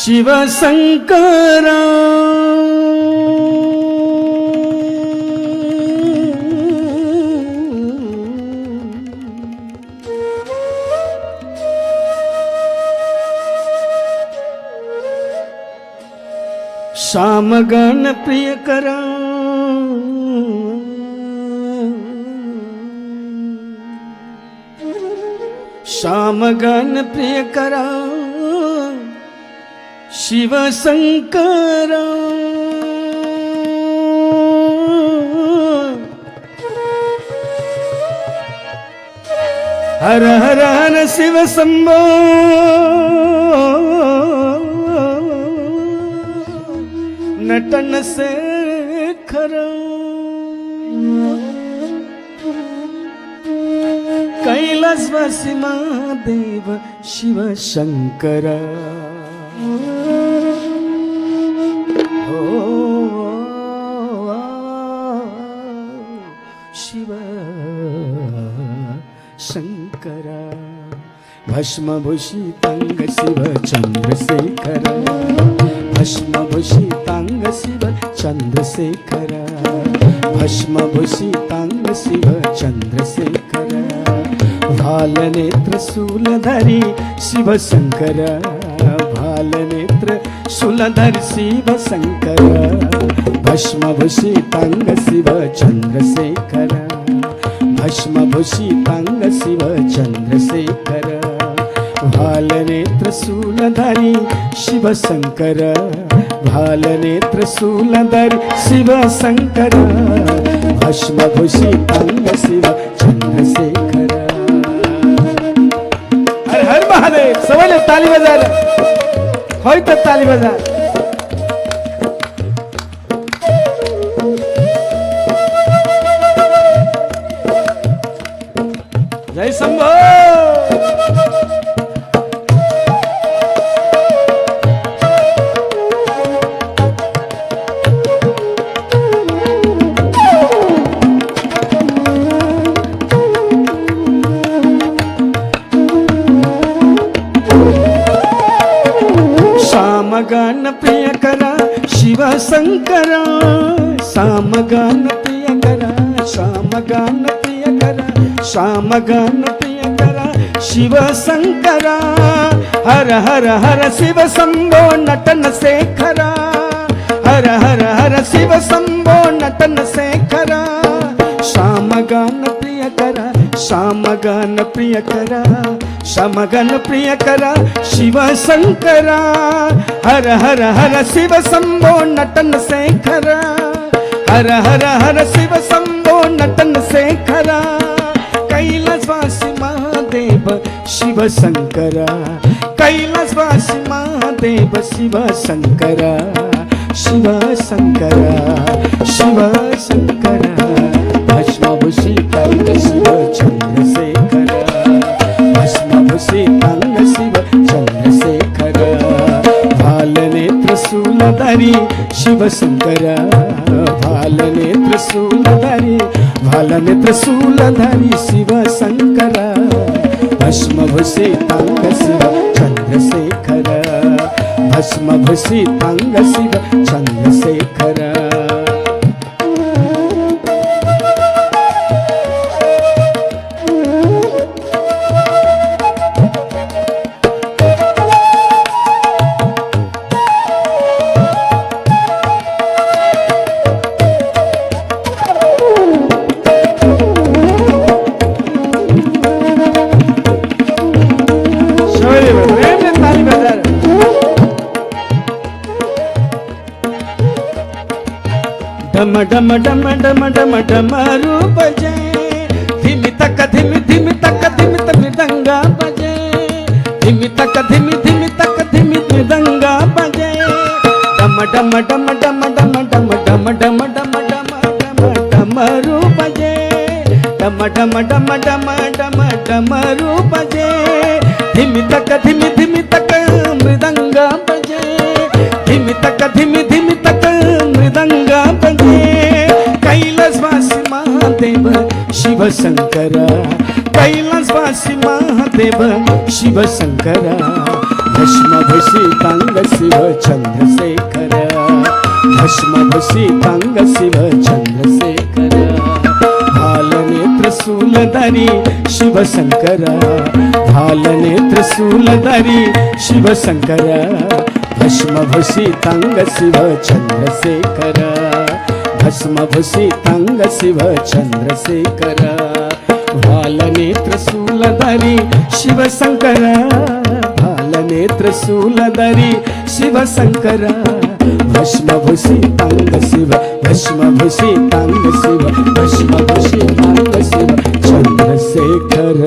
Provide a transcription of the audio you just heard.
शिव शंकरा श्यामगण प्रियकरा श्यामगण प्रियकरा शिव शंकरा हर हर हर शिव शंभो नटन शेखर कैलासवासी महादेव शिव शंकर शिव शंकर भस्मभूषितांग शिव चंद्रशेखर भस्मभूषितांग शिव चंद्रशेखर भस्मभूषितांग शिव चंद्रशेखर भालनेत्र शूलधरी शिव शंकर भालनेत्र शूलधर शिव शंकर भस्मभूषितांग शिव चंद्रशेखर भस्मभूषितांग शिव चंद्रशेखर भालनेत्र शूलधरी शिव शंकर भालनेत्र शूलधरी शिव शंकर भस्मभूषितांग शिव चंद्रशेखर हर हर महादेव सवाल ताली बजा होय तर ताली बजा जय शंभो श्यामगण प्रियकरा शिव शंकरा श्यामगण प्रियकरा श्यामगण प्रियकरा श्यामगण प्रियकरा शिव शंकरा हर हर हर शिव शंभो नटन शेखरा हर हर हर शिव शंभो नटन शेखरा श्यामगण प्रियकरा श्यामगण प्रियकरा श्यामगण प्रियकरा शिव शंकरा हर हर हर शिव शंभो नटन शेखरा हर हर हर शिव शंभो नटन शेखरा कैलासवासी महादेव शिव शंकरा कैलासवासी महादेव शिव शंकरा शिव शंकरा शिव शंकरा भस्मभूषितांग शिव चंद्रशेखर भस्मभूषितांग शिव चंद्रशेखर भालनेत्र शूलधरी शिव शंकर भालनेत्र शूलधरी भालनेत्र शूलधरी शिव शंकर भस्मभूषितांग शिव चंद्रशेखर भस्मभूषितांग शिव चंद्रशेखर डम डम डम डम डम डम रूप बजे धिमि तक धिमि धिमि तक धिमि तक दंगा बजे धिमि तक धिमि धिमि तक धिमि दंगा बजे डम डम डम डम डम डम डम डम डम डम डम डम रूप बजे डम डम डम डम डम डम रूप बजे धिमि तक मृदंगा बजे धिमि तक मृदंगा बजे कैलासवासी महादेव शिवशंकर कैलासवासी महादेव शिवशंकर भस्मभूषितांग शिव चंद्रशेखर भस्मभूषितांग शिव चंद्रशेखर भालनेत्र शूलधारी शिवशंकर भालनेत्र शूलधारी शिवशंकर भस्मभूषितांग शिव चंद्रशेखर भस्मभूषितांग शिव चंद्रशेखर भालनेत्र शूलधारी शिवशंकर भालनेत्र शूलधारी शिवशंकर भस्मभूषितांग शिव भस्मभूषितांग शिव भस्मभूषितांग शिव चंद्रशेखर